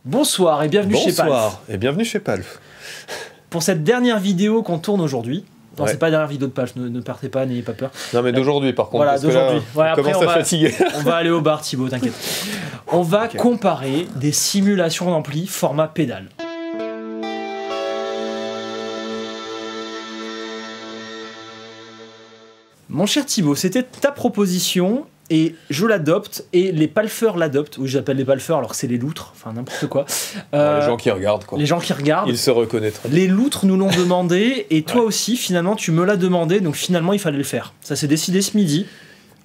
Bonsoir et bienvenue chez Palf. Bonsoir et bienvenue chez Palf. Pour cette dernière vidéo qu'on tourne aujourd'hui, non, Ouais. c'est pas la dernière vidéo de Palf, ne partez pas, n'ayez pas peur. Non mais d'aujourd'hui par contre, Voilà, parce que là, d'aujourd'hui. Ouais, on après, commence on à va- fatiguer. On va aller au bar, Thibaut, t'inquiète. On va Ok. comparer des simulations d'ampli format pédale. Mon cher Thibaut, c'était ta proposition et je l'adopte et les palfeurs l'adoptent. Oui, j'appelle les palfeurs alors que c'est les loutres, enfin n'importe quoi. Les gens qui regardent quoi. Les gens qui regardent. Ils se reconnaîtront. Les loutres nous l'ont demandé et toi aussi finalement tu me l'as demandé, donc finalement il fallait le faire. Ça s'est décidé ce midi.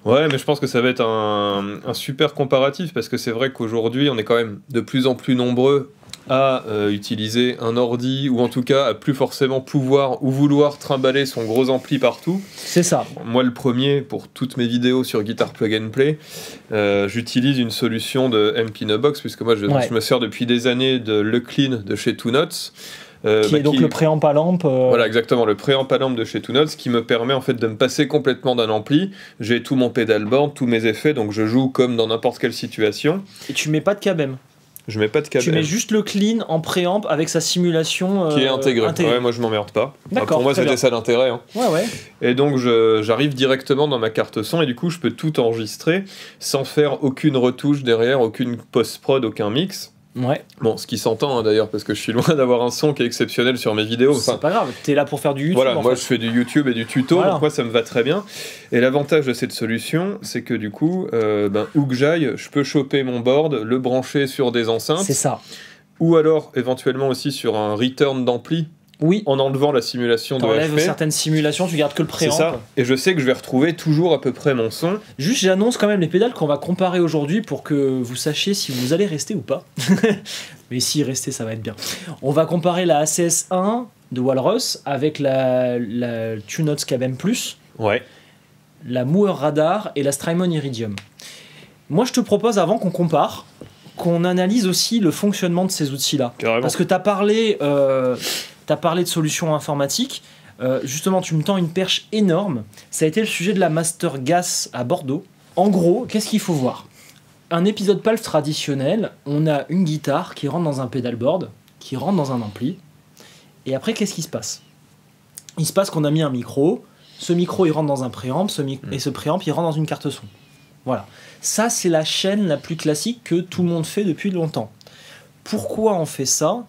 Ouais, mais je pense que ça va être un super comparatif parce que c'est vrai qu'aujourd'hui on est quand même de plus en plus nombreux à utiliser un ordi ou en tout cas à plus forcément pouvoir ou vouloir trimballer son gros ampli partout. C'est ça. Moi le premier, pour toutes mes vidéos sur Guitar Plug and Play, j'utilise une solution de MP in a Box puisque moi je me sers depuis des années de Le Clean de chez Two Notes. Qui est donc le préamp à lampe. Voilà, exactement, le préamp à lampe de chez Two Notes qui me permet en fait de me passer complètement d'un ampli. J'ai tout mon pedalboard, tous mes effets, donc je joue comme dans n'importe quelle situation. Et tu mets pas de KBM. Je mets pas de câble. Tu mets juste le clean en préamp avec sa simulation qui est intégré. Ouais, moi je m'emmerde pas. D'accord, pour moi très c'était bien. ça l'intérêt. Hein. Ouais. Et donc j'arrive directement dans ma carte son et du coup je peux tout enregistrer sans faire aucune retouche derrière, aucune post-prod, aucun mix. Ouais. Bon, ce qui s'entend hein, d'ailleurs parce que je suis loin d'avoir un son qui est exceptionnel sur mes vidéos. Enfin, C'est pas grave, t'es là pour faire du YouTube. voilà, en moi fait. je fais du YouTube et du tuto, Voilà. donc moi ça me va très bien. Et l'avantage de cette solution, c'est que du coup, où que j'aille, je peux choper mon board, le brancher sur des enceintes, C'est ça. ou alors éventuellement aussi sur un return d'ampli, Oui. en enlevant la simulation de T'enlèves FP. certaines simulations, tu gardes que le C'est préamp. ça. Et je sais que je vais retrouver toujours à peu près mon son. Juste, j'annonce quand même les pédales qu'on va comparer aujourd'hui pour que vous sachiez si vous allez rester ou pas. Mais si rester, ça va être bien. On va comparer la ACS1 de Walrus avec la Two Notes KBM+, Ouais. la Mooer Radar et la Strymon Iridium. Moi, je te propose, avant qu'on compare, qu'on analyse aussi le fonctionnement de ces outils-là. Carrément. Parce que tu as parlé de solutions informatiques. Justement, tu me tends une perche énorme. Ça a été le sujet de la Master Gas à Bordeaux. En gros, qu'est-ce qu'il faut voir ? Un épisode Palf traditionnel, on a une guitare qui rentre dans un pedalboard, qui rentre dans un ampli. Et après, qu'est-ce qui se passe ? Il se passe qu'on a mis un micro. Ce micro, il rentre dans un préamp. Et ce préamp, il rentre dans une carte son. Voilà. Ça, c'est la chaîne la plus classique que tout le monde fait depuis longtemps. Pourquoi on fait ça ?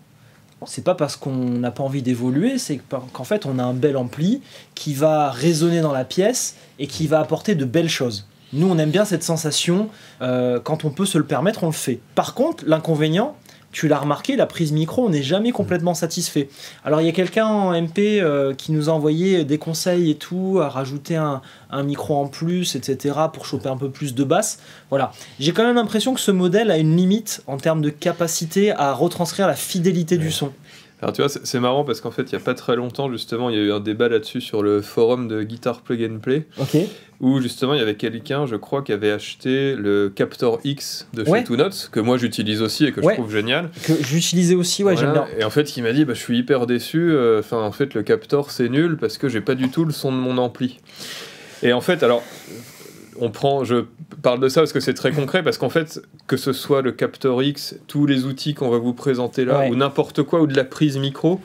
C'est pas parce qu'on n'a pas envie d'évoluer, c'est qu'en fait, on a un bel ampli qui va résonner dans la pièce et qui va apporter de belles choses. Nous, on aime bien cette sensation. Quand on peut se le permettre, on le fait. Par contre, l'inconvénient, tu l'as remarqué, la prise micro, on n'est jamais complètement satisfait. Alors, il y a quelqu'un en MP qui nous a envoyé des conseils et tout, à rajouter un micro en plus, etc., pour choper un peu plus de basse. Voilà. J'ai quand même l'impression que ce modèle a une limite en termes de capacité à retranscrire la fidélité du son. Alors tu vois, c'est marrant parce qu'en fait, il n'y a pas très longtemps, justement, il y a eu un débat là-dessus sur le forum de Guitar Plug and Play, Ok. où justement, il y avait quelqu'un, je crois, qui avait acheté le Captor X de chez Ouais. Two Notes, que moi j'utilise aussi et que je Ouais. trouve génial. Que j'utilisais aussi, ouais, Voilà. j'aime bien. Et en fait, il m'a dit, bah, je suis hyper déçu, enfin, en fait, le Captor, c'est nul parce que j'ai pas du tout le son de mon ampli. Et en fait, alors... je parle de ça parce que c'est très concret, parce qu'en fait, que ce soit le Captor X, tous les outils qu'on va vous présenter là, Ouais. ou n'importe quoi, ou de la prise micro,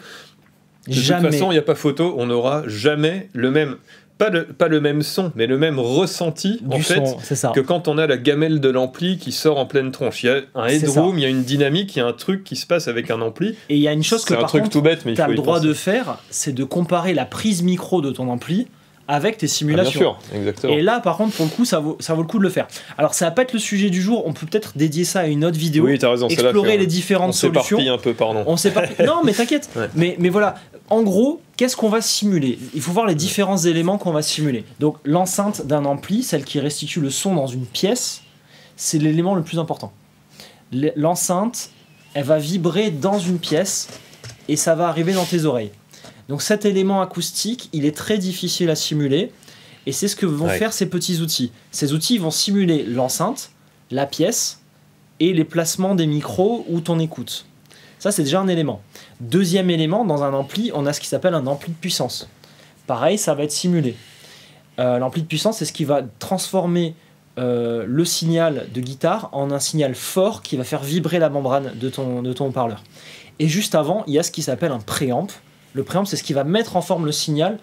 de Jamais. toute façon, il n'y a pas photo, on n'aura jamais le même, pas le même son, mais le même ressenti, en Du fait, son, c'est ça. que quand on a la gamelle de l'ampli qui sort en pleine tronche. Il y a un C'est headroom, il y a une dynamique, il y a un truc qui se passe avec un ampli. Et il y a une chose que C'est un par truc contre, tout bête, mais il tu as faut le y droit penser. de faire, c'est de comparer la prise micro de ton ampli avec tes Ah, bien simulations. sûr, exactement. Et là, par contre, pour le coup, ça vaut le coup de le faire. Alors, ça va pas être le sujet du jour. On peut peut-être dédier ça à une autre vidéo. Oui, t'as raison, c'est là explorer que les différentes on solutions. s'éparpille un peu, pardon. On sait pas. Non, mais t'inquiète. Ouais. Mais voilà. En gros, qu'est-ce qu'on va simuler ? Il faut voir les différents éléments qu'on va simuler. Donc, l'enceinte d'un ampli, celle qui restitue le son dans une pièce, c'est l'élément le plus important. L'enceinte, elle va vibrer dans une pièce et ça va arriver dans tes oreilles. Donc, cet élément acoustique, il est très difficile à simuler. Et c'est ce que vont Ouais. faire ces petits outils. Ces outils vont simuler l'enceinte, la pièce et les placements des micros ou ton écoute. Ça, c'est déjà un élément. Deuxième élément, dans un ampli, on a ce qui s'appelle un ampli de puissance. Pareil, ça va être simulé. L'ampli de puissance, c'est ce qui va transformer le signal de guitare en un signal fort qui va faire vibrer la membrane de ton haut-parleur. Et juste avant, il y a ce qui s'appelle un préamp. Le préamp, c'est ce qui va mettre en forme le signal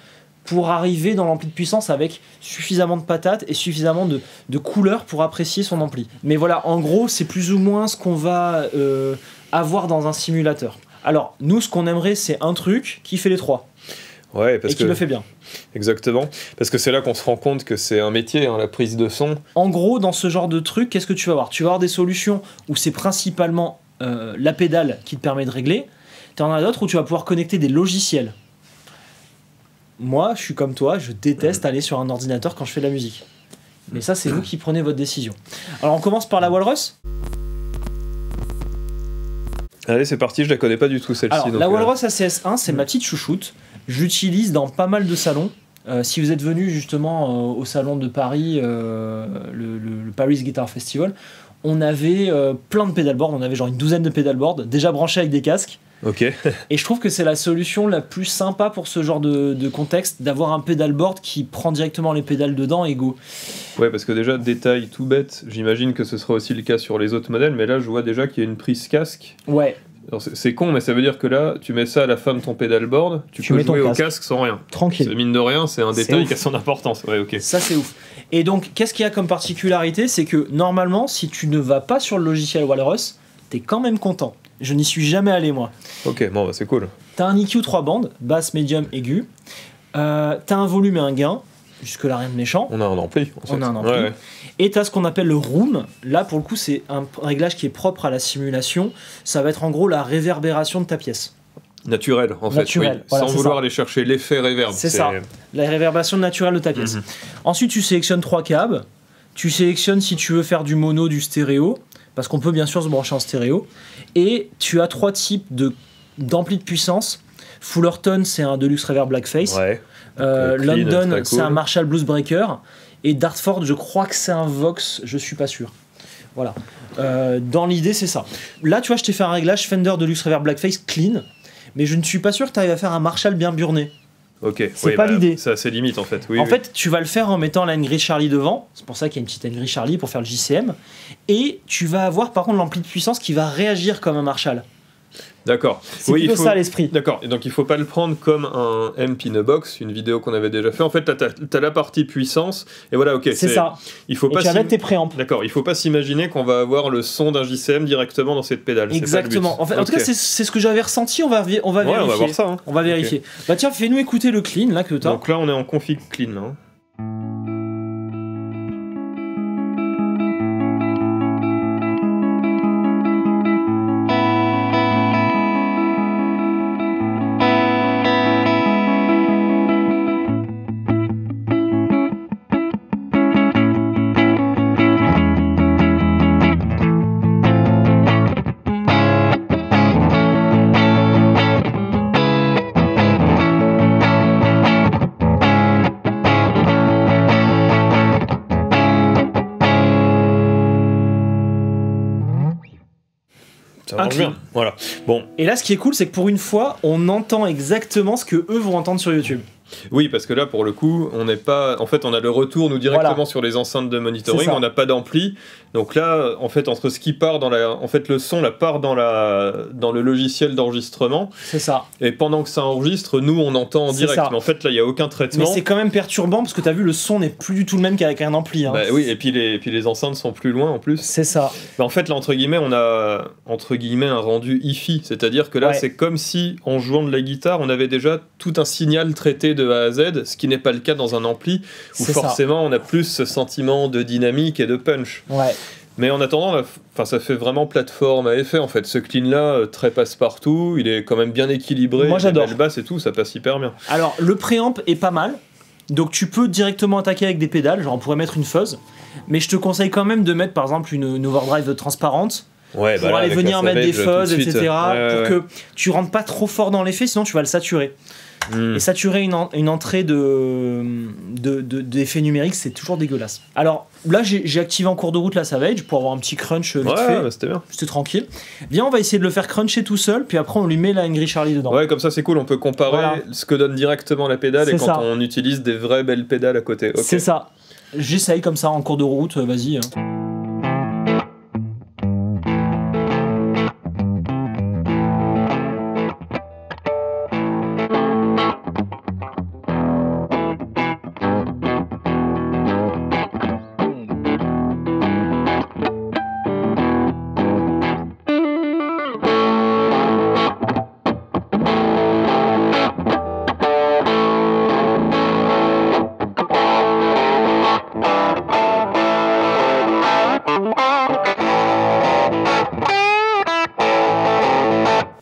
pour arriver dans l'ampli de puissance avec suffisamment de patates et suffisamment de couleurs pour apprécier son ampli. Mais voilà, en gros, c'est plus ou moins ce qu'on va avoir dans un simulateur. Alors, nous, ce qu'on aimerait, c'est un truc qui fait les trois. Ouais, parce et qui le fait bien. Exactement. Parce que c'est là qu'on se rend compte que c'est un métier, hein, la prise de son. En gros, dans ce genre de truc, qu'est-ce que tu vas avoir? Tu vas avoir des solutions où c'est principalement la pédale qui te permet de régler. Tu en as d'autres où tu vas pouvoir connecter des logiciels. Moi, je suis comme toi, je déteste aller sur un ordinateur quand je fais de la musique. Mais ça, c'est vous qui prenez votre décision. Alors, on commence par la Walrus. Allez, c'est parti, je la connais pas du tout celle-ci. Alors, la Walrus ACS1, c'est ma petite chouchoute. J'utilise dans pas mal de salons. Si vous êtes venu justement au salon de Paris, le Paris Guitar Festival, on avait plein de pédalboards, on avait genre une douzaine de pédalboards déjà branchés avec des casques. Ok. Et je trouve que c'est la solution la plus sympa pour ce genre de contexte, d'avoir un pédalboard qui prend directement les pédales dedans et go. Ouais, parce que déjà, détail tout bête, j'imagine que ce sera aussi le cas sur les autres modèles, mais là je vois déjà qu'il y a une prise casque. Ouais. C'est con, mais ça veut dire que là, tu mets ça à la fin de ton pédalboard, tu peux jouer au casque sans rien. Tranquille. Mine de rien, c'est un détail qui a son importance. Ouais, ok. Ça, c'est ouf. Et donc, qu'est-ce qu'il y a comme particularité? C'est que normalement, si tu ne vas pas sur le logiciel Walrus, t'es quand même content. Je n'y suis jamais allé, moi. Ok, bon, bah, c'est cool. T'as un EQ 3 bandes, basse, médium, aigu. T'as un volume et un gain. Jusque-là, rien de méchant. On a un ampli. On a un ampli. Ouais. Et tu as ce qu'on appelle le room. Là, pour le coup, c'est un réglage qui est propre à la simulation. Ça va être en gros la réverbération de ta pièce. Naturel, en fait. Oui. Voilà, sans vouloir aller chercher l'effet réverb. C'est ça. La réverbération naturelle de ta pièce. Ensuite, tu sélectionnes 3 câbles. Tu sélectionnes si tu veux faire du mono, du stéréo. Parce qu'on peut bien sûr se brancher en stéréo. Et tu as 3 types d'ampli de puissance. Fullerton, c'est un Deluxe Reverb Blackface. Ouais. London, cool. C'est un Marshall Blues Breaker. Et Dartford, je crois que c'est un Vox, je suis pas sûr. Voilà. Dans l'idée, c'est ça. Là, tu vois, je t'ai fait un réglage Fender Deluxe Reverb Blackface clean, mais je ne suis pas sûr que tu arrives à faire un Marshall bien burné. Ok, c'est pas l'idée. C'est assez limite en fait. Oui, en fait, tu vas le faire en mettant la N-Grid Charlie devant. C'est pour ça qu'il y a une petite N-Grid Charlie pour faire le JCM. Et tu vas avoir par contre l'ampli de puissance qui va réagir comme un Marshall. D'accord. C'est plutôt ça l'esprit. D'accord. Et donc il faut pas le prendre comme un amp in a box, une vidéo qu'on avait déjà fait. En fait, t'as la partie puissance et voilà. Ok. C'est ça. Il faut et tu vas tes préamps. D'accord. Il faut pas s'imaginer qu'on va avoir le son d'un JCM directement dans cette pédale. Exactement. En fait, en tout cas, c'est ce que j'avais ressenti. On va vérifier. On va voir ça. Hein. On va vérifier. Bah tiens, fais-nous écouter le clean là que t'as. Donc là, on est en config clean. Hein. Bien. Voilà. Bon. Et là, ce qui est cool, c'est que pour une fois, on entend exactement ce que eux vont entendre sur YouTube. Oui, parce que là, pour le coup, on n'est pas. En fait, on a le retour, nous, directement sur les enceintes de monitoring. On n'a pas d'ampli. Donc là, en fait, entre ce qui part dans la. En fait, le son, là, part dans le logiciel d'enregistrement. C'est ça. Et pendant que ça enregistre, nous, on entend en direct. Mais en fait, là, il n'y a aucun traitement. Mais c'est quand même perturbant, parce que tu as vu, le son n'est plus du tout le même qu'avec un ampli. Hein. Bah, oui, et puis les enceintes sont plus loin, en plus. C'est ça. Bah, en fait, là, entre guillemets, on a, un rendu hi-fi. C'est-à-dire que là, c'est comme si, en jouant de la guitare, on avait déjà tout un signal traité de A à Z, ce qui n'est pas le cas dans un ampli, où forcément on a plus ce sentiment de dynamique et de punch. Ouais. Mais en attendant, ça fait vraiment plateforme à effet en fait. Ce clean là, très passe-partout, il est quand même bien équilibré. Moi j'adore. Le basse et tout, ça passe hyper bien. Alors le préamp est pas mal, donc tu peux directement attaquer avec des pédales, genre on pourrait mettre une fuzz, mais je te conseille quand même de mettre par exemple une overdrive transparente. Ouais, pour aller venir mettre des fuzz, etc. Pour que tu rentres pas trop fort dans l'effet, sinon tu vas le saturer. Et saturer une entrée d'effets numériques, c'est toujours dégueulasse. Alors là, j'ai activé en cours de route la Savage pour avoir un petit crunch vite fait. Bah, c'était bien. C'était tranquille. Viens, on va essayer de le faire cruncher tout seul, puis après on lui met la N-Grid Charlie dedans. Ouais, comme ça c'est cool, on peut comparer ce que donne directement la pédale et quand on utilise des vraies belles pédales à côté. Okay. C'est ça. J'essaye comme ça en cours de route, vas-y.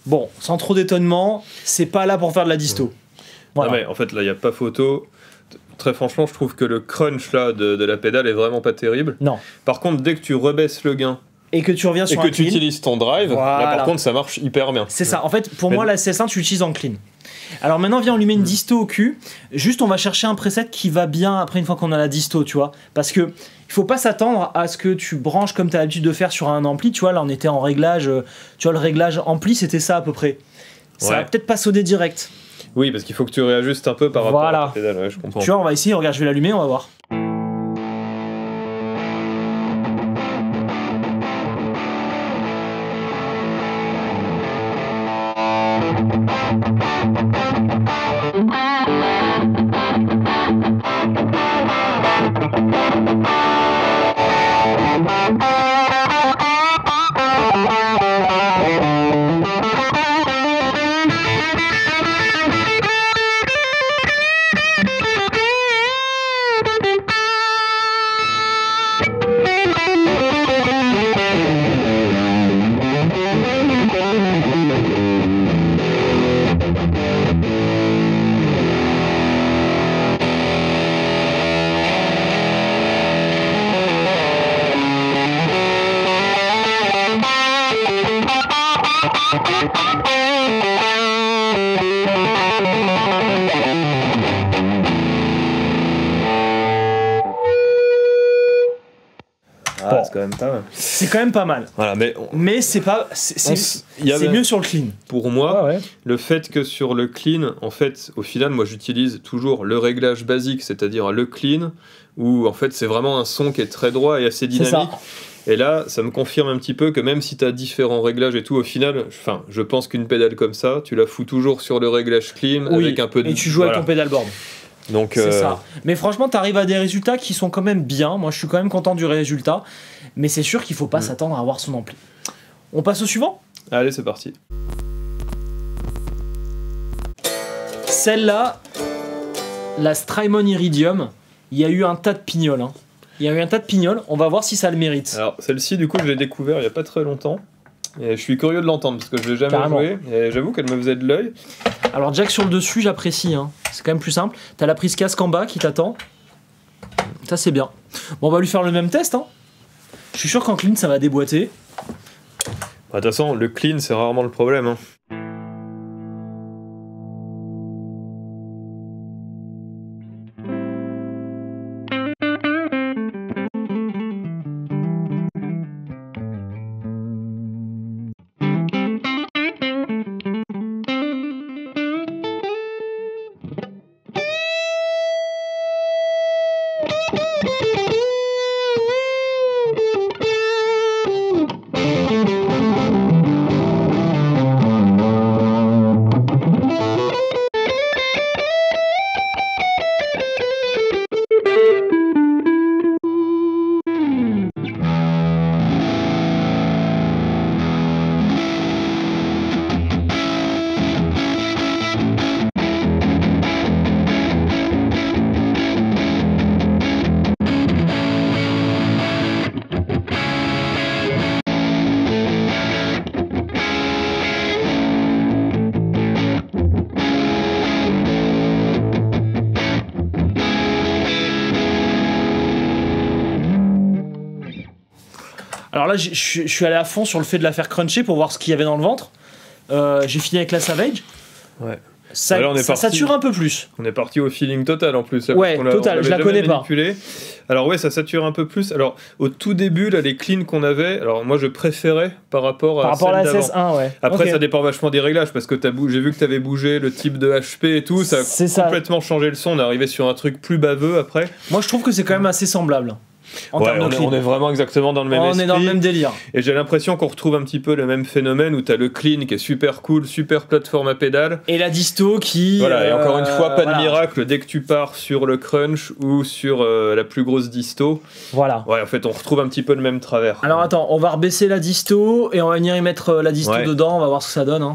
Bon, sans trop d'étonnement, c'est pas là pour faire de la disto. Voilà. Non, mais en fait, là, il n'y a pas photo. Très franchement, je trouve que le crunch là, de la pédale est vraiment pas terrible. Non. Par contre, dès que tu rebaisses le gain Et que tu reviens et sur que un tu clean, utilises ton drive, Voilà. là par contre, ça marche hyper bien. c'est ça. En fait, pour moi, la CS1, tu l'utilises en clean. Alors maintenant, viens, on lui met une disto au cul. Juste, on va chercher un preset qui va bien après une fois qu'on a la disto, tu vois. Parce que il faut pas s'attendre à ce que tu branches comme tu as l'habitude de faire sur un ampli. Tu vois, là, on était en réglage. Tu vois, le réglage ampli, c'était ça à peu près. Ça va peut-être pas sonner direct. Oui, parce qu'il faut que tu réajustes un peu par rapport Voilà. à ta pédale, ouais, je comprends. Tu vois, on va essayer. Regarde, je vais l'allumer, on va voir. Ah, c'est quand même pas mal. C'est quand même pas mal. Voilà, Mais c'est pas. C'est mieux sur le clean. Pour moi, Ouais. le fait que sur le clean, en fait, au final, moi j'utilise toujours le réglage basique, c'est-à-dire le clean, où en fait c'est vraiment un son qui est très droit et assez C'est dynamique. ça. Et là, ça me confirme un petit peu que même si tu as différents réglages et tout, au final, je pense qu'une pédale comme ça, tu la fous toujours sur le réglage clean Oui. avec un peu de. Et tu joues avec ton pédalboard. Donc, C'est ça. Mais franchement, tu arrives à des résultats qui sont quand même bien. Moi, je suis quand même content du résultat. Mais c'est sûr qu'il faut pas s'attendre à avoir son ampli. On passe au suivant ? Allez, c'est parti. Celle-là, la Strymon Iridium, il y a eu un tas de pignoles. Hein. Il y a eu un tas de pignoles. On va voir si ça le mérite. Alors, celle-ci, du coup, je l'ai découvert il y a pas très longtemps. Et je suis curieux de l'entendre parce que je l'ai jamais Carrément. joué. Et j'avoue qu'elle me faisait de l'œil. Alors, Jack sur le dessus, j'apprécie. Hein. C'est quand même plus simple. T'as la prise casque en bas qui t'attend. Ça, c'est bien. Bon, on va lui faire le même test. Hein. Je suis sûr qu'en clean, ça va déboîter. De toute façon, le clean, c'est rarement le problème. Hein. Alors là, je suis allé à fond sur le fait de la faire cruncher pour voir ce qu'il y avait dans le ventre. J'ai fini avec la Savage. Ouais. Ça, Là, on est ça parti. sature un peu plus. On est parti au feeling total en plus. Là, Ouais, parce qu'on total, on je la l'avait connais jamais pas. manipulé. Alors ouais, ça sature un peu plus. Alors au tout début, là, les cleans qu'on avait, alors moi je préférais par rapport à à la celle d'avant. SS1, ouais. Après, Ok. ça dépend vachement des réglages parce que j'ai vu que tu avais bougé le type de HP et tout. Ça C'est a ça. complètement changé le son. On est arrivé sur un truc plus baveux après. Moi, je trouve que c'est quand même assez semblable. En Ouais, termes de clean. on est vraiment exactement dans le même On esprit. est dans le même délire. Et j'ai l'impression qu'on retrouve un petit peu le même phénomène où tu as le clean qui est super cool, super plateforme à pédale. Et la disto qui. Voilà, et encore une fois, pas voilà. de miracle dès que tu pars sur le crunch ou sur la plus grosse disto. Voilà. Ouais, en fait, on retrouve un petit peu le même travers. Alors attends, on va rebaisser la disto et on va venir y mettre la disto Ouais. dedans, on va voir ce que ça donne. Hein.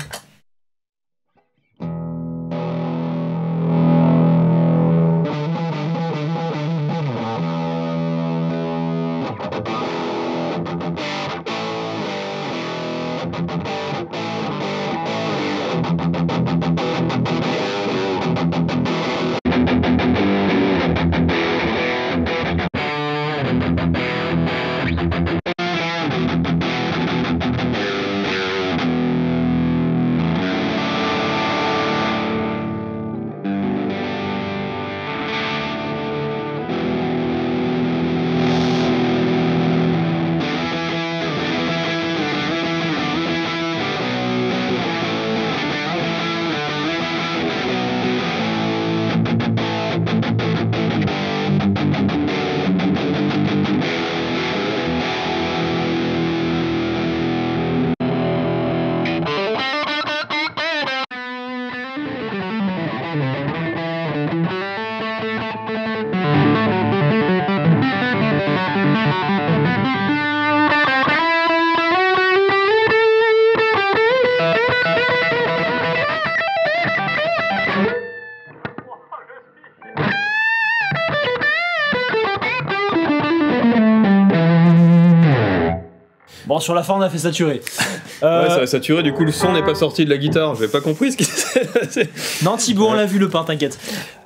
Bon, sur la fin, on a fait saturer. Ouais, ça a saturé, du coup le son n'est pas sorti de la guitare. J'ai pas compris ce qui s'est passé. Non, Thibaut, on l'a vu le pain, t'inquiète.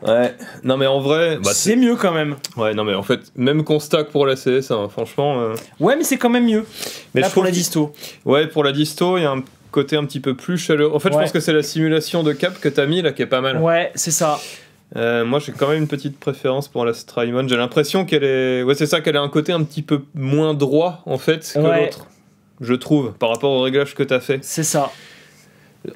Ouais, non mais en vrai. C'est mieux quand même. Ouais, non mais en fait, même constat que pour la CS, hein, franchement. Ouais, mais c'est quand même mieux. Mais Là, je pour trouve la que- disto. Ouais, pour la disto, il y a un côté un petit peu plus chaleureux. En fait, je Ouais. pense que c'est la simulation de cap que t'as mis là qui est pas mal. Ouais, c'est ça. Moi, j'ai quand même une petite préférence pour la Strymon. J'ai l'impression qu'elle est. Ouais, c'est ça, qu'elle a un côté un petit peu moins droit en fait que Ouais. l'autre. Je trouve, par rapport au réglage que t'as fait. C'est ça.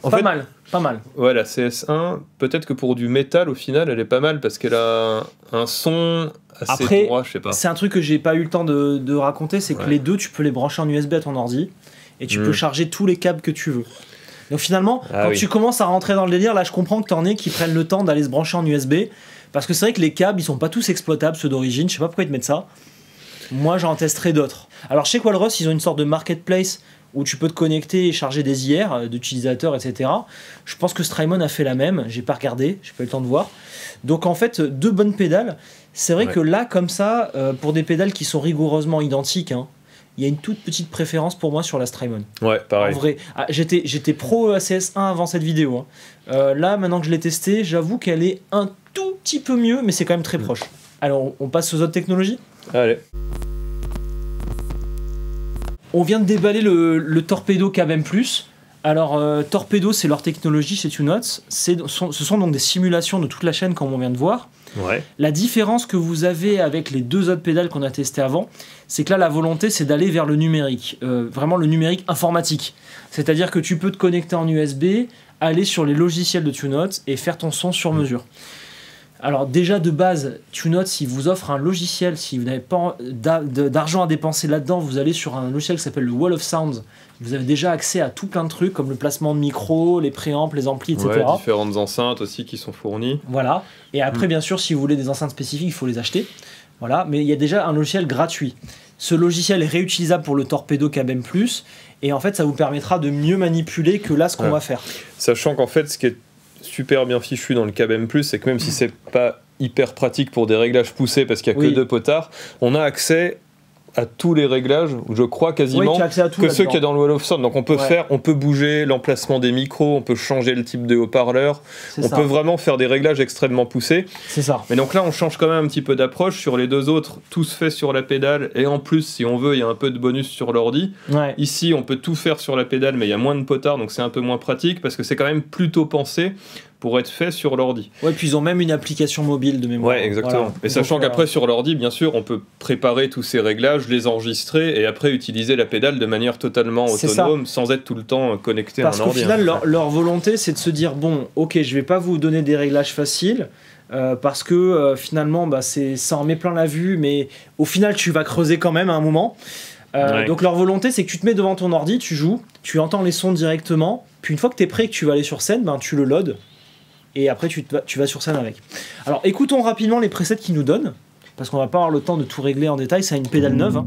En Pas fait, mal, pas mal. ouais, la CS1, peut-être que pour du métal, au final, elle est pas mal parce qu'elle a un son assez Après, droit, je sais pas. C'est un truc que j'ai pas eu le temps de raconter, c'est que Ouais. les deux, tu peux les brancher en USB à ton ordi et tu peux charger tous les câbles que tu veux. Donc finalement, Ah quand oui. tu commences à rentrer dans le délire, là je comprends que t'en aies qui prennent le temps d'aller se brancher en USB, parce que c'est vrai que les câbles, ils sont pas tous exploitables, ceux d'origine, je sais pas pourquoi ils te mettent ça. Moi j'en testerai d'autres. Alors chez Walrus, ils ont une sorte de marketplace où tu peux te connecter et charger des IR d'utilisateurs, etc. Je pense que Strymon a fait la même, j'ai pas regardé, j'ai pas eu le temps de voir. Donc en fait, deux bonnes pédales. C'est vrai Ouais. que là, comme ça, pour des pédales qui sont rigoureusement identiques, hein, il y a une toute petite préférence pour moi sur la Strymon. Ouais, En pareil. vrai, j'étais pro ACS1 avant cette vidéo. Hein. Là, maintenant que je l'ai testé, j'avoue qu'elle est un tout petit peu mieux, mais c'est quand même très proche. Alors, on passe aux autres technologies. Allez. On vient de déballer le Torpedo KM+. Alors, Torpedo, c'est leur technologie chez TuneNotes. Ce sont donc des simulations de toute la chaîne, comme on vient de voir. Ouais. La différence que vous avez avec les deux autres pédales qu'on a testées avant, c'est que là, la volonté, c'est d'aller vers le numérique. Vraiment le numérique informatique. C'est-à-dire que tu peux te connecter en USB, aller sur les logiciels de TuneNotes et faire ton son sur mesure. Alors déjà de base, TuneNotes, il vous offre un logiciel, si vous n'avez pas d'argent à dépenser là-dedans, vous allez sur un logiciel qui s'appelle le Wall of Sounds. Vous avez déjà accès à tout plein de trucs comme le placement de micros, les préampes, les amplis, etc. Ouais, différentes enceintes aussi qui sont fournies. Voilà. Et après, bien sûr, si vous voulez des enceintes spécifiques, il faut les acheter. Voilà. Mais il y a déjà un logiciel gratuit. Ce logiciel est réutilisable pour le Torpedo KM+. Et en fait, ça vous permettra de mieux manipuler que là, ce qu'on Ouais. va faire. Sachant qu'en fait, ce qui est super bien fichu dans le KM+, c'est que même si c'est pas hyper pratique pour des réglages poussés parce qu'il y a Oui. que deux potards, on a accès à tous les réglages, je crois quasiment, Oui, tu as accès à tout que ceux là-dedans. qu'il y a dans le Wall of Sound. Donc on peut Ouais. on peut bouger l'emplacement des micros, on peut changer le type de haut-parleur, C'est on ça. peut vraiment faire des réglages extrêmement poussés. C'est ça. Mais donc là, on change quand même un petit peu d'approche. Sur les deux autres, tout se fait sur la pédale. Et en plus, si on veut, il y a un peu de bonus sur l'ordi. Ouais. Ici, on peut tout faire sur la pédale, mais il y a moins de potards, donc c'est un peu moins pratique parce que c'est quand même plutôt pensé pour être fait sur l'ordi. Ouais, puis ils ont même une application mobile de mémoire. Ouais, exactement. Voilà. Et sachant qu'après, sur l'ordi, bien sûr, on peut préparer tous ces réglages, les enregistrer et après utiliser la pédale de manière totalement autonome sans être tout le temps connecté à un ordi. Parce qu'au final, leur volonté, c'est de se dire bon, ok, je vais pas vous donner des réglages faciles. Parce que finalement, ça en met plein la vue, mais au final, tu vas creuser quand même à un moment. Donc leur volonté, c'est que tu te mets devant ton ordi, tu joues, tu entends les sons directement, puis une fois que tu es prêt, que tu vas aller sur scène, tu le loads, et après tu vas sur scène avec. Alors écoutons rapidement les presets qu'ils nous donnent, parce qu'on va pas avoir le temps de tout régler en détail, ça a une pédale neuve. Hein.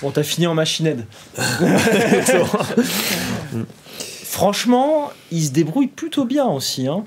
Bon, t'as fini en machinette. Franchement, il se débrouille plutôt bien aussi. Hein.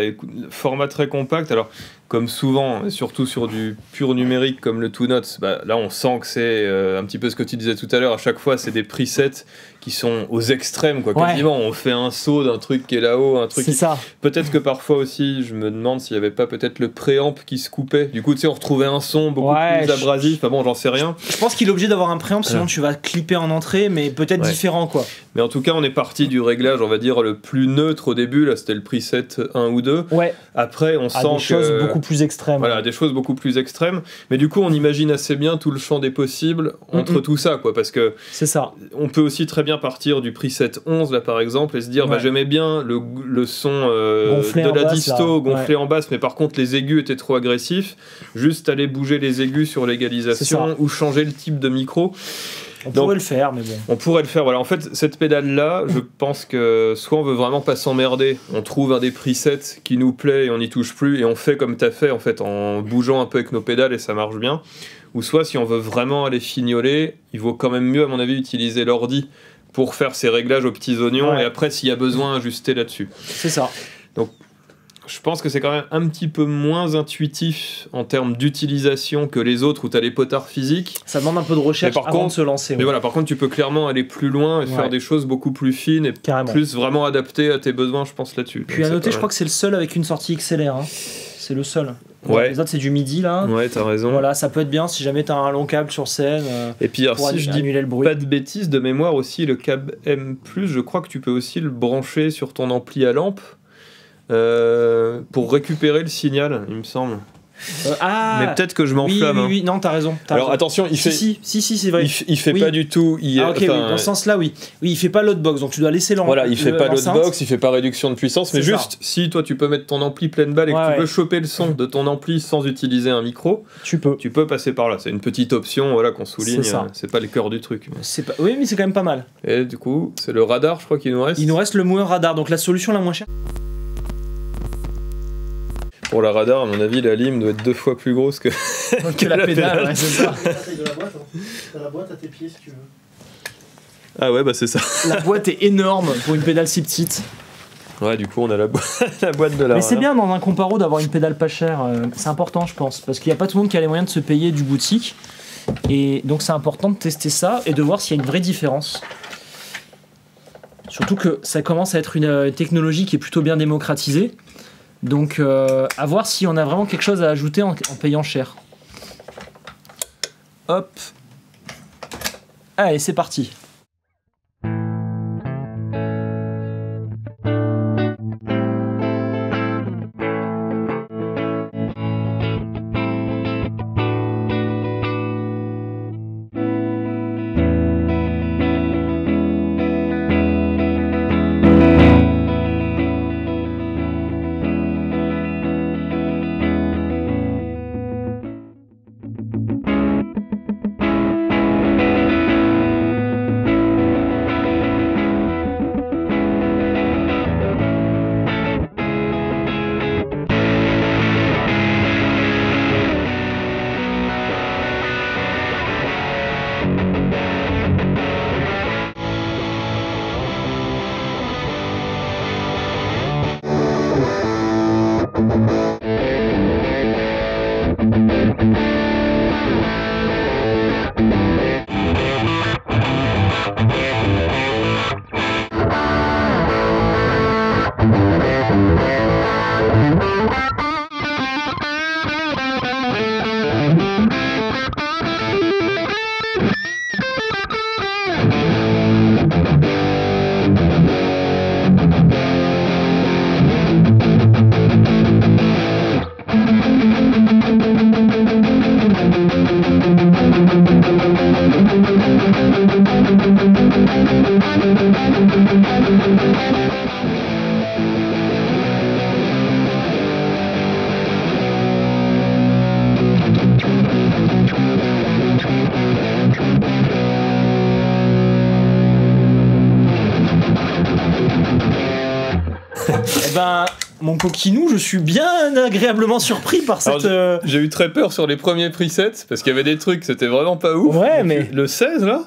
Écoute, format très compact. Alors, comme souvent, surtout sur du pur numérique comme le Two Notes, là on sent que c'est un petit peu ce que tu disais tout à l'heure. À chaque fois, c'est des presets qui sont aux extrêmes, quoi. Quasiment, on fait un saut d'un truc qui est là-haut, un truc. C'est ça. Peut-être que parfois aussi, je me demande s'il n'y avait pas peut-être le préamp qui se coupait. Du coup, tu sais, on retrouvait un son beaucoup plus abrasif. Enfin bon, j'en sais rien. Je pense qu'il est obligé d'avoir un préamp, sinon tu vas clipper en entrée, mais peut-être différent, quoi. Mais en tout cas, on est parti du réglage, on va dire, le plus neutre au début. Là, c'était le preset 1 ou 2. Ouais. Après, on sent des choses beaucoup plus extrêmes. Voilà, des choses beaucoup plus extrêmes. Mais du coup, on imagine assez bien tout le champ des possibles entre tout ça, quoi. Parce que c'est ça. On peut aussi très bien partir du preset 11, là, par exemple, et se dire, j'aimais bien le son de la disto gonflé en basse, mais par contre, les aigus étaient trop agressifs. Juste aller bouger les aigus sur l'égalisation ou changer le type de micro. On pourrait le faire, mais bon. On pourrait le faire, voilà. En fait, cette pédale-là, je pense que soit on veut vraiment pas s'emmerder, on trouve un des presets qui nous plaît et on n'y touche plus, et on fait comme t'as fait, en fait, en bougeant un peu avec nos pédales et ça marche bien. Ou soit, si on veut vraiment aller fignoler, il vaut quand même mieux, à mon avis, utiliser l'ordi pour faire ses réglages aux petits oignons, et après, s'il y a besoin, ajuster là-dessus. C'est ça. Donc, je pense que c'est quand même un petit peu moins intuitif en termes d'utilisation que les autres où tu as les potards physiques. Ça demande un peu de recherche avant de se lancer. Mais voilà, par contre, tu peux clairement aller plus loin et faire des choses beaucoup plus fines et plus vraiment adaptées à tes besoins, je pense, là-dessus. Puis à noter, je crois que c'est le seul avec une sortie XLR. Hein. C'est le seul. Les autres, c'est du MIDI, là. Ouais, t'as raison. Voilà, ça peut être bien si jamais t'as un long câble sur scène. Et puis, alors, si je dis pas de bêtises, de mémoire aussi, le câble M+, je crois que tu peux aussi le brancher sur ton ampli à lampe. Pour récupérer le signal, il me semble. Mais peut-être que je m'enflamme. Oui, non, t'as raison. Alors attention, il fait. Si, c'est vrai. Il fait pas du tout. Dans ce sens-là, oui. Oui, il fait pas l'hotbox, donc tu dois laisser l'enceinte. Voilà, il fait pas l'hotbox, il fait pas réduction de puissance, mais juste si toi tu peux mettre ton ampli pleine balle et que tu veux choper le son de ton ampli sans utiliser un micro, tu peux passer par là. C'est une petite option, voilà, qu'on souligne. C'est pas le cœur du truc. Oui, mais c'est quand même pas mal. Et du coup, c'est le radar, je crois qu'il nous reste. Il nous reste le Mooer radar, donc la solution la moins chère. Pour la radar, à mon avis, la lime doit être 2 fois plus grosse que la pédale. C'est ça. De la boîte, hein. T'as la boîte à tes pieds si tu veux. Ah ouais, c'est ça. La boîte est énorme pour une pédale si petite. Ouais, du coup, on a la, la boîte de la Mais c'est radar. bien dans un comparo d'avoir une pédale pas chère, c'est important je pense, parce qu'il n'y a pas tout le monde qui a les moyens de se payer du boutique, et donc c'est important de tester ça et de voir s'il y a une vraie différence. Surtout que ça commence à être une technologie qui est plutôt bien démocratisée, donc à voir si on a vraiment quelque chose à ajouter en payant cher. Hop. Allez, c'est parti. Mon coquinou, je suis bien agréablement surpris par cette... J'ai eu très peur sur les premiers presets, parce qu'il y avait des trucs, c'était vraiment pas ouf. Ouais, mais... Le 16, là,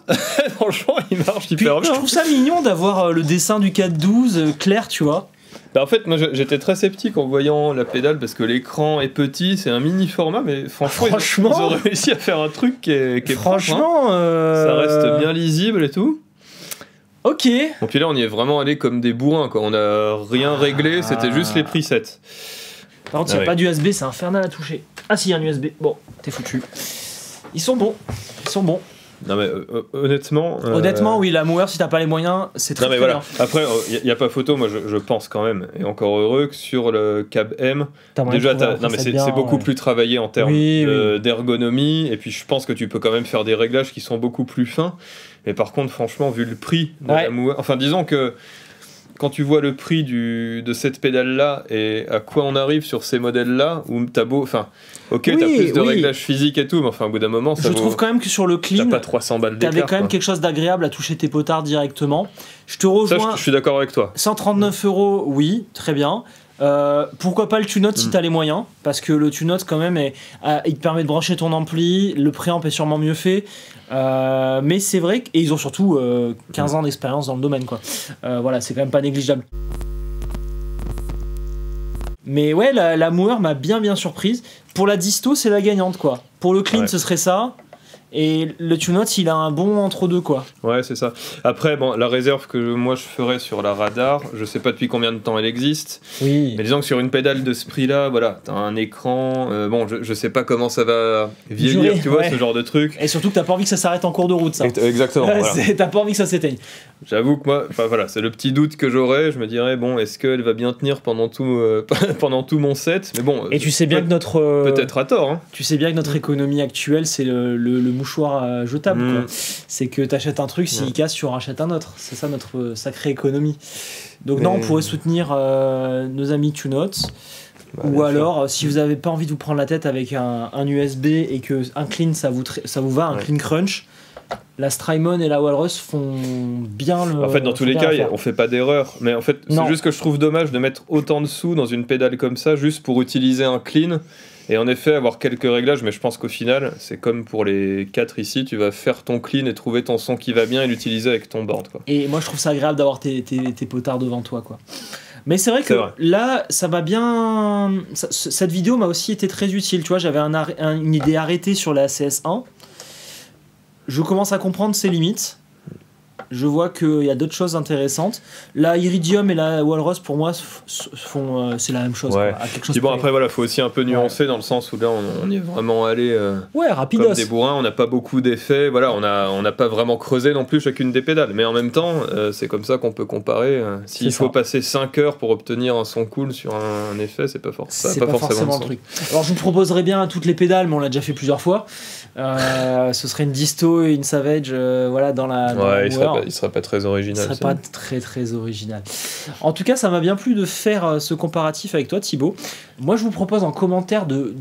franchement, il marche hyper bien. Je trouve ça mignon d'avoir le dessin du 4.12 clair, tu vois. Bah en fait, moi j'étais très sceptique en voyant la pédale, parce que l'écran est petit, c'est un mini format, mais franchement ils ont réussi à faire un truc qui est franchement, propre, hein. Ça reste bien lisible et tout. Ok. Donc puis là on y est vraiment allé comme des bourrins, quoi. On a rien réglé, c'était juste les presets. Par contre, il n'y a pas d'USB, c'est infernal à toucher. Ah si, il y a un USB. Bon, t'es foutu. Ils sont bons. Non mais honnêtement, oui, la Mooer, si t'as pas les moyens, c'est très, très bien. Après, il n'y a pas photo, moi je pense quand même, et encore heureux, que sur le Cab M, déjà c'est beaucoup plus travaillé en termes d'ergonomie, et puis je pense que tu peux quand même faire des réglages qui sont beaucoup plus fins. Mais par contre, franchement, vu le prix de la Mooer, enfin disons que quand tu vois le prix de cette pédale-là et à quoi on arrive sur ces modèles-là, où t'as beau... Enfin, ok, t'as plus de réglages physiques et tout, mais enfin, au bout d'un moment, ça trouve quand même que sur le clean, t'as pas 300 balles d'écart. T'avais quand même quelque chose d'agréable à toucher tes potards directement. Je te rejoins... Ça, je suis d'accord avec toi. 139 €, oui, très bien. Pourquoi pas le TuneNote si t'as les moyens, parce que le TuneNote quand même il te permet de brancher ton ampli, le préamp est sûrement mieux fait, mais c'est vrai et ils ont surtout 15 ans d'expérience dans le domaine, quoi. Voilà, c'est quand même pas négligeable. Mais ouais, la Mooer m'a bien surprise. Pour la disto, c'est la gagnante, quoi. Pour le clean, ce serait ça. Et le TuneNote, il a un bon entre-deux, quoi. Ouais, c'est ça. Après, bon, la réserve que moi je ferais sur la radar, je sais pas depuis combien de temps elle existe. Oui. Mais disons que sur une pédale de ce prix-là, voilà, t'as un écran. Bon, je sais pas comment ça va vieillir, tu vois, ce genre de truc. Et surtout que t'as pas envie que ça s'arrête en cours de route, ça. Exactement. Voilà. T'as pas envie que ça s'éteigne. J'avoue que moi, voilà, c'est le petit doute que j'aurais. Je me dirais, bon, est-ce qu'elle va bien tenir pendant tout mon set? Mais bon. Et tu sais bien que notre. Peut-être à tort, hein. Tu sais bien que notre économie actuelle, c'est le mouchoir jetable, quoi. C'est que t'achètes un truc, s'il casse, tu en rachètes un autre. C'est ça notre sacrée économie. Donc, non, on pourrait soutenir nos amis TuneNote. Ou alors, si vous n'avez pas envie de vous prendre la tête avec un USB et que un clean ça vous va, un clean crunch, la Strymon et la Walrus font bien le. En fait, dans tous les cas, on fait pas d'erreur. Mais en fait, c'est juste que je trouve dommage de mettre autant de sous dans une pédale comme ça, juste pour utiliser un clean. Et en effet, avoir quelques réglages, mais je pense qu'au final, c'est comme pour les 4 ici, tu vas faire ton clean et trouver ton son qui va bien et l'utiliser avec ton board, quoi. Et moi, je trouve ça agréable d'avoir tes potards devant toi, quoi. Mais c'est vrai que C'est vrai. là, ça m'a bien. Cette vidéo m'a aussi été très utile. Tu vois, j'avais une idée arrêtée sur la CS1. Je commence à comprendre ses limites. Je vois qu'il y a d'autres choses intéressantes. La Iridium et la Walrus, pour moi, c'est la même chose. Ouais. Quoi, à quelque chose Puis bon, près. après, voilà, faut aussi un peu nuancer dans le sens où là, on y est vraiment allé Ouais, comme rapidos. des bourrins, on n'a pas beaucoup d'effets, voilà, on n'a pas vraiment creusé non plus chacune des pédales. Mais en même temps, c'est comme ça qu'on peut comparer. S'il C'est faut ça. passer 5 heures pour obtenir un son cool sur un effet, c'est pas, C'est pas forcément de le truc. Alors je vous proposerais bien toutes les pédales, mais on l'a déjà fait plusieurs fois. Ce serait une disto et une Savage, voilà, dans la. Dans la Ouais, il serait pas très original. Ce serait c'est pas vrai. très très original. En tout cas, ça m'a bien plu de faire ce comparatif avec toi, Thibaut. Moi, je vous propose en commentaire de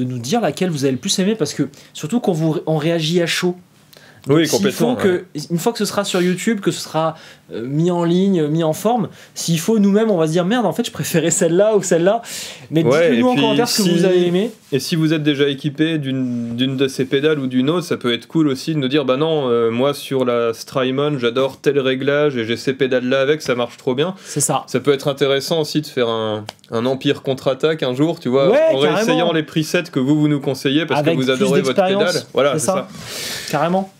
nous dire laquelle vous avez le plus aimé, parce que surtout quand on réagit à chaud. Oui, S'il complètement. faut une fois que ce sera sur YouTube, que ce sera mis en ligne, mis en forme, s'il faut nous-mêmes, on va se dire merde, en fait, je préférais celle-là ou celle-là. Mais Ouais, dites-le nous et en puis, commentaire ce que vous avez aimé. Et si vous êtes déjà équipé d'une de ces pédales ou d'une autre, ça peut être cool aussi de nous dire bah non, moi sur la Strymon, j'adore tel réglage et j'ai ces pédales-là avec, ça marche trop bien. C'est ça. Ça peut être intéressant aussi de faire un Empire contre-attaque un jour, tu vois, Ouais, en carrément. réessayant les presets que vous nous conseillez parce Avec que vous plus adorez votre d'expérience. pédale. Voilà, C'est c'est ça. ça. Carrément.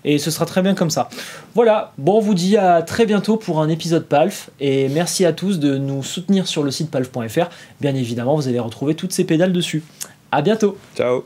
Et ce sera très bien comme ça. Voilà, bon, on vous dit à très bientôt pour un épisode PALF. Et merci à tous de nous soutenir sur le site palf.fr. Bien évidemment, vous allez retrouver toutes ces pédales dessus. À bientôt. Ciao.